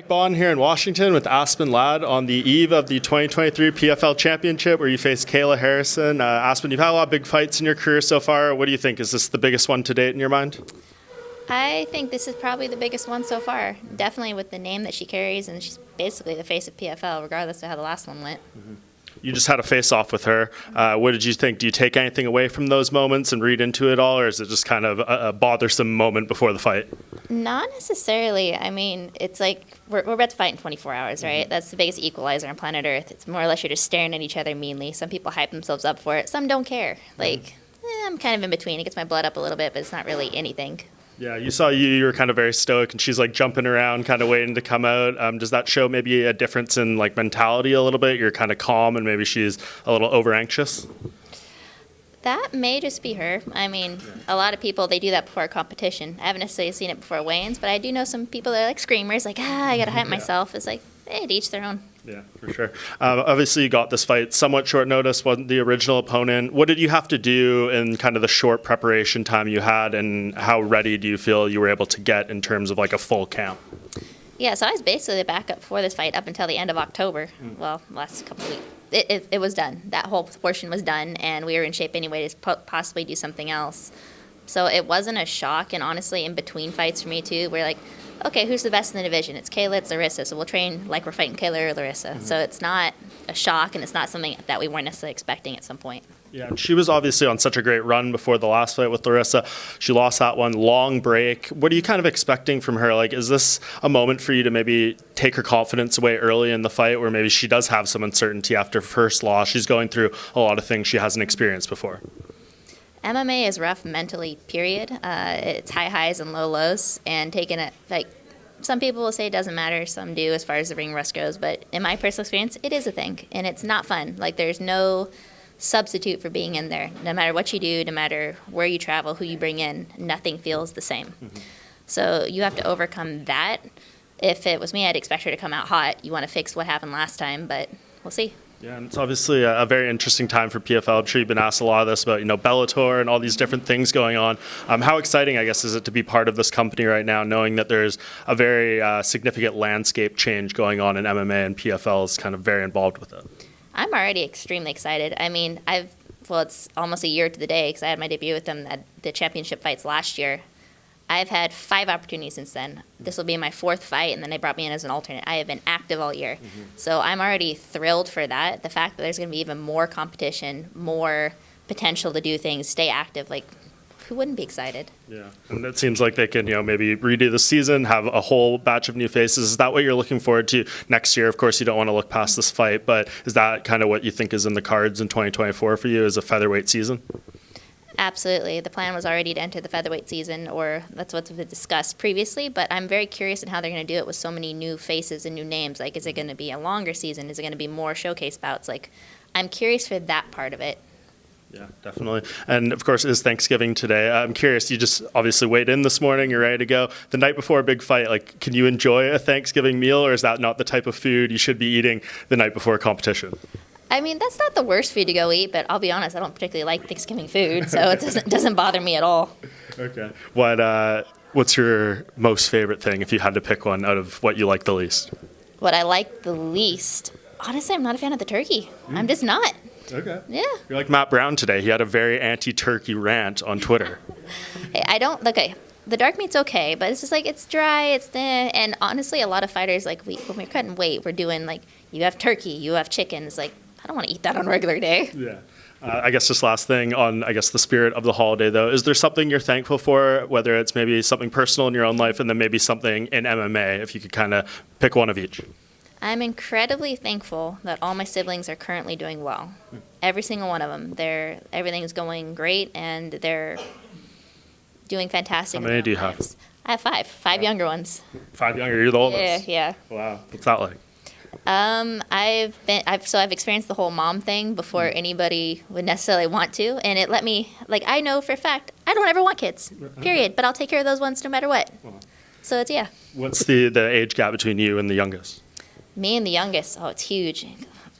Bohn here in Washington with Aspen Ladd on the eve of the 2023 PFL Championship where you face Kayla Harrison. Aspen, you've had a lot of big fights in your career so far. What do you think? Is this the biggest one to date in your mind? I think this is probably the biggest one so far. Definitely with the name that she carries, and she's basically the face of PFL, regardless of how the last one went. Mm-hmm. You just had a face-off with her. What did you think? Do you take anything away from those moments and read into it all, or is it just kind of a bothersome moment before the fight? Not necessarily. I mean, it's like we're about to fight in 24 hours, right? Mm-hmm. That's the biggest equalizer on planet Earth. It's more or less you're just staring at each other meanly. Some people hype themselves up for it. Some don't care. Like, I'm kind of in between. It gets my blood up a little bit, but it's not really anything. Yeah, you were kind of very stoic, and she's like jumping around, kind of waiting to come out. Does that show maybe a difference in like mentality a little bit? You're kind of calm, and maybe she's a little over anxious. That may just be her. I mean, a lot of people, they do that before a competition. I haven't necessarily seen it before weigh-ins, but I do know some people that are like screamers, like, I gotta hype myself. It's like, hey, to each their own. Yeah, for sure. Obviously, you got this fight somewhat short notice, wasn't the original opponent. What did you have to do in kind of the short preparation time you had, and how ready do you feel you were able to get in terms of like a full camp? Yeah, so I was basically the backup for this fight up until the end of October. Well, last couple of weeks. It was done. That whole portion was done, and we were in shape anyway to possibly do something else. So it wasn't a shock, and honestly, in between fights for me too, we're like, okay, who's the best in the division? It's Kayla, it's Larissa, so we'll train like we're fighting Kayla or Larissa. Mm-hmm. So it's not a shock, and it's not something that we weren't necessarily expecting at some point. Yeah, and she was obviously on such a great run before the last fight with Larissa. She lost that one, long break. What are you kind of expecting from her? Like, is this a moment for you to maybe take her confidence away early in the fight, where maybe she does have some uncertainty after first loss? She's going through a lot of things she hasn't experienced before. MMA is rough mentally, period. It's high highs and low lows, and taking it, like, some people will say it doesn't matter, some do as far as the ring rust goes, but in my personal experience, it is a thing, and it's not fun. Like, there's no substitute for being in there. No matter what you do, no matter where you travel, who you bring in, nothing feels the same. Mm-hmm. So you have to overcome that. If it was me, I'd expect her to come out hot. You want to fix what happened last time, but we'll see. Yeah, and it's obviously a very interesting time for PFL. I'm sure you've been asked a lot of this about, Bellator and all these different things going on. How exciting, I guess, is it to be part of this company right now, knowing that there's a very significant landscape change going on in MMA, and PFL is kind of very involved with it? I'm already extremely excited. I mean, it's almost a year to the day because I had my debut with them at the championship fights last year. I've had 5 opportunities since then. This will be my 4th fight, and then they brought me in as an alternate. I have been active all year. Mm-hmm. So I'm already thrilled for that. The fact that there's going to be even more competition, more potential to do things, stay active, like, who wouldn't be excited? Yeah, and it seems like they can, maybe redo the season, have a whole batch of new faces. Is that what you're looking forward to next year? Of course, you don't want to look past this fight, but is that kind of what you think is in the cards in 2024 for you as a featherweight season? Absolutely. The plan was already to enter the featherweight season, or that's what's been discussed previously, but I'm very curious in how they're going to do it with so many new faces and new names. Like, is it going to be a longer season? Is it going to be more showcase bouts? Like, I'm curious for that part of it. Yeah, definitely. And of course, it is Thanksgiving today. I'm curious, you just obviously weighed in this morning, you're ready to go. The night before a big fight, like, can you enjoy a Thanksgiving meal, or is that not the type of food you should be eating the night before a competition? I mean, that's not the worst food to go eat, but I'll be honest, I don't particularly like Thanksgiving food, so it doesn't bother me at all. Okay. What's your most favorite thing, if you had to pick one, out of what you like the least? What I like the least? Honestly, I'm not a fan of the turkey. I'm just not. Okay. Yeah. You're like Matt Brown today. He had a very anti-turkey rant on Twitter. Hey, okay. The dark meat's okay, but it's just like, it's dry, it's thin, and honestly, a lot of fighters, like, when we're cutting weight, we're doing, like, you have turkey, you have chicken. It's like, I don't want to eat that on a regular day. Yeah. I guess just last thing on, I guess, the spirit of the holiday, though. Is there something you're thankful for, whether it's maybe something personal in your own life and then maybe something in MMA, if you could kind of pick one of each? I'm incredibly thankful that all my siblings are currently doing well. Every single one of them. Everything's going great, and they're doing fantastic. How many do you have? I have 5. 5 younger ones. 5 younger? You're the oldest? Yeah. Wow. What's that like? I've experienced the whole mom thing before anybody would necessarily want to, and it let me, like, I know for a fact I don't ever want kids, period, but I'll take care of those ones no matter what. So it's, yeah. What's the age gap between you and the youngest? Me and the youngest, it's huge.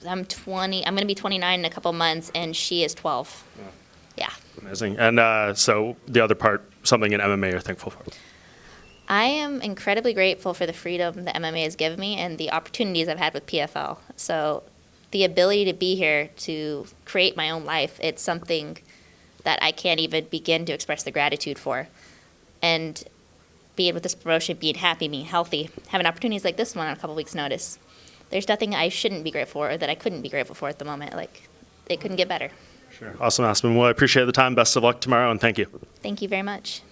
I'm 20, I'm going to be 29 in a couple months, and she is 12. Yeah. Amazing. And so the other part, something in MMA you're thankful for? I am incredibly grateful for the freedom that MMA has given me and the opportunities I've had with PFL. So the ability to be here to create my own life, it's something that I can't even begin to express the gratitude for. And being with this promotion, being happy, being healthy, having opportunities like this one on a couple weeks' notice. There's nothing I shouldn't be grateful for or that I couldn't be grateful for at the moment. Like, it couldn't get better. Sure. Awesome, Aspen. Well, I appreciate the time. Best of luck tomorrow, and thank you. Thank you very much.